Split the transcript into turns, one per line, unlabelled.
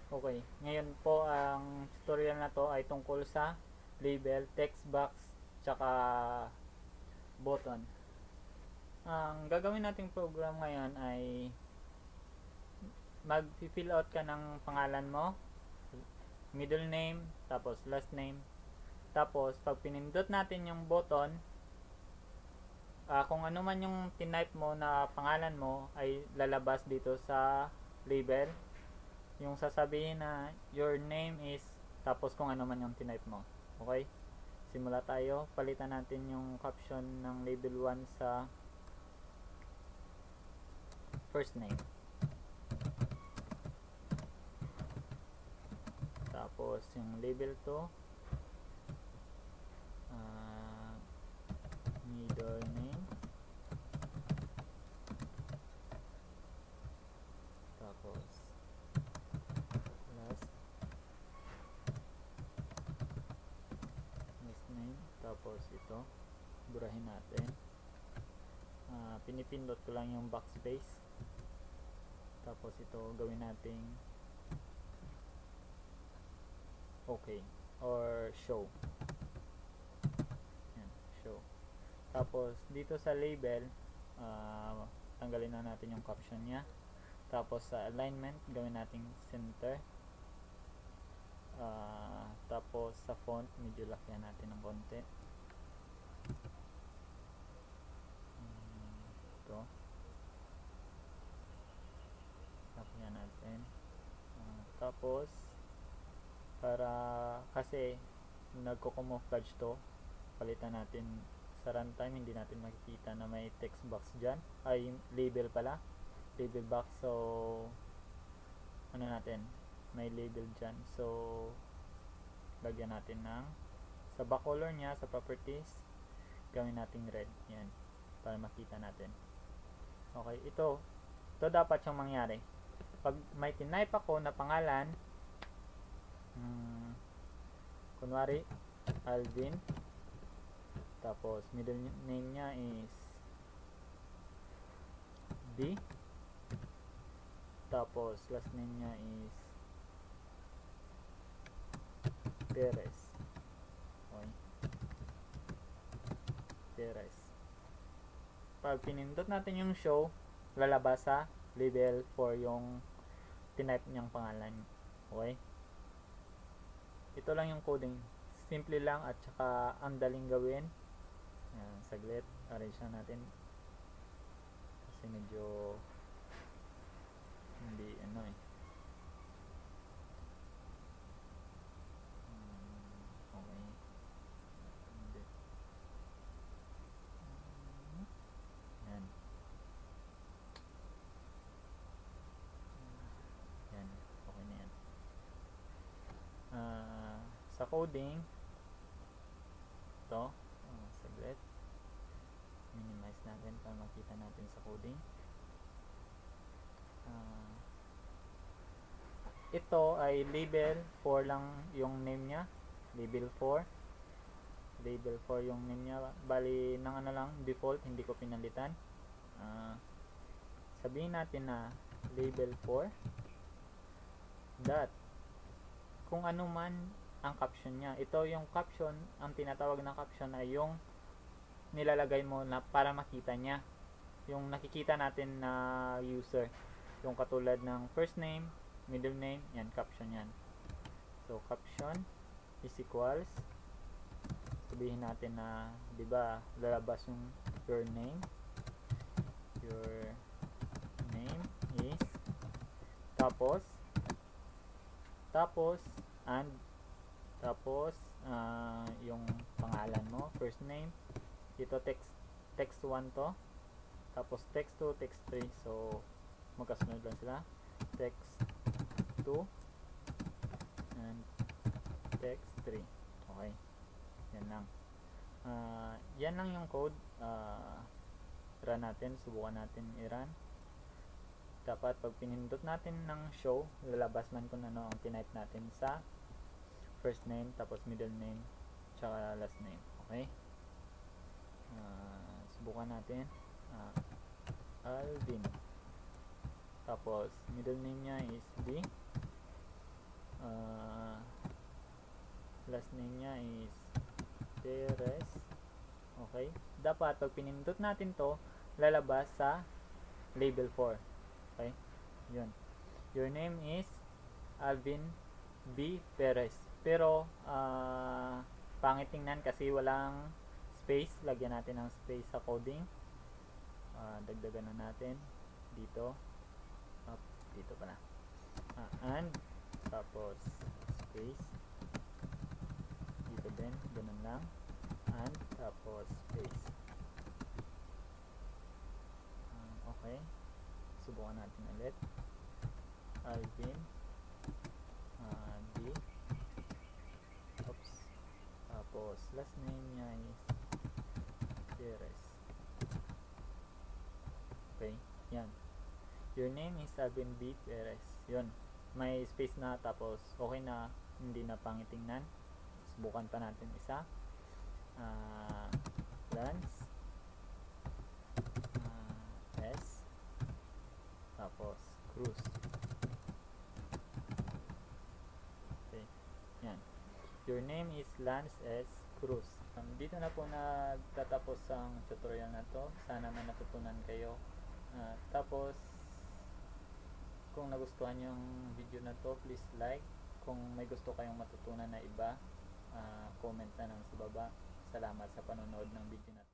Okay, ngayon po ang tutorial na to ay tungkol sa label, text box, tsaka button. Ang gagawin nating program ngayon ay mag-fill out ka ng pangalan mo, middle name, tapos last name. Tapos pag pinindot natin yung button, kung ano man yung tinype mo na pangalan mo ay lalabas dito sa label. Yung sasabihin na your name is, tapos kung ano man yung tinype mo. Okay? Simula tayo. Palitan natin yung caption ng label 1 sa first name. Tapos yung label 2, middle name. Tapos last name. Tapos ito, burahin natin. Pinipindot ko lang yung backspace. Tapos ito gawin nating okay or show. Yan, show. Tapos dito sa label, tanggalin na natin yung caption nya. Tapos sa alignment, gawin nating center. Tapos sa font, medyo lakyan natin ng konti. Ito. Lakyan natin. Tapos para kasi nagko-camouflage to, palitan natin sa runtime, hindi natin makikita na may text box dyan, ay label pala, label box. So ano natin, may label dyan, so lagyan natin ng sa back color nya, sa properties, gawin natin red, yan, para makita natin. Okay, ito dapat yung mangyari pag may tinype ako na pangalan, kunwari Alvin, tapos middle name nya is D, tapos last name nya is Perez. Okay, Perez. Pag pinindot natin yung show, lalabas sa label for yung tinype niyang pangalan. Okay, ito lang yung coding, simple lang at saka ang daling gawin. Ayan, saglit, arrange na natin kasi medyo hindi ano eh. Okay, hindi. Yan, yan, okay na yan. Sa coding ito, saglit, minimize natin para makita natin sa coding. Ito ay label 4 lang yung name nya, label 4 yung name nya, bali ng ano lang, default, hindi ko pinalitan. Sabihin natin na label 4 dot kung ano man ang caption nya. Ito yung caption, ang tinatawag na caption ay yung nilalagay mo na para makita nya, yung nakikita natin na user, yung katulad ng first name, middle name, yan, caption yan. So caption is equals, sabihin natin na, di ba, lalabas yung your name is, tapos and tapos yung pangalan mo, first name, ito text 1 to, tapos text 2, text 3, so magkasunod lang sila, text 2 and text 3. Okay, yan lang. Yan lang yung code. Run natin, subukan natin i-run. Dapat pag pinindot natin ng show, lalabas man kung ano ang tinype natin sa first name, tapos middle name, tsaka last name. Okay, subukan natin. Alvin, tapos middle name nya is B, uh, last name niya is Perez. Okay, dapat pag pinindot natin to, lalabas sa label 4. Okay, yun. Your name is Alvin B. Perez. Pero pangit tingnan kasi walang space. Lagyan natin ng space sa coding. Dagdagan na natin dito. Dito pala. And tapos space. Dito din, ganun lang. And tapos space. Okay. Subukan natin ulit. Alvin D. Oops. Tapos last name niya is Perez. Okay, yan. Your name is Alvin B. Perez. Yun. May space na, tapos okay na, hindi na pangitingnan. Subukan pa natin isa. Lance S. Tapos Cruz. Okay. Yan. Your name is Lance S. Cruz. Dito na po nagtatapos ang tutorial na to. Sana may natutunan kayo. Tapos kung nagustuhan yung video na to, please like. Kung may gusto kayong matutunan na iba, comment na lang sa baba. Salamat sa panonood ng video na to.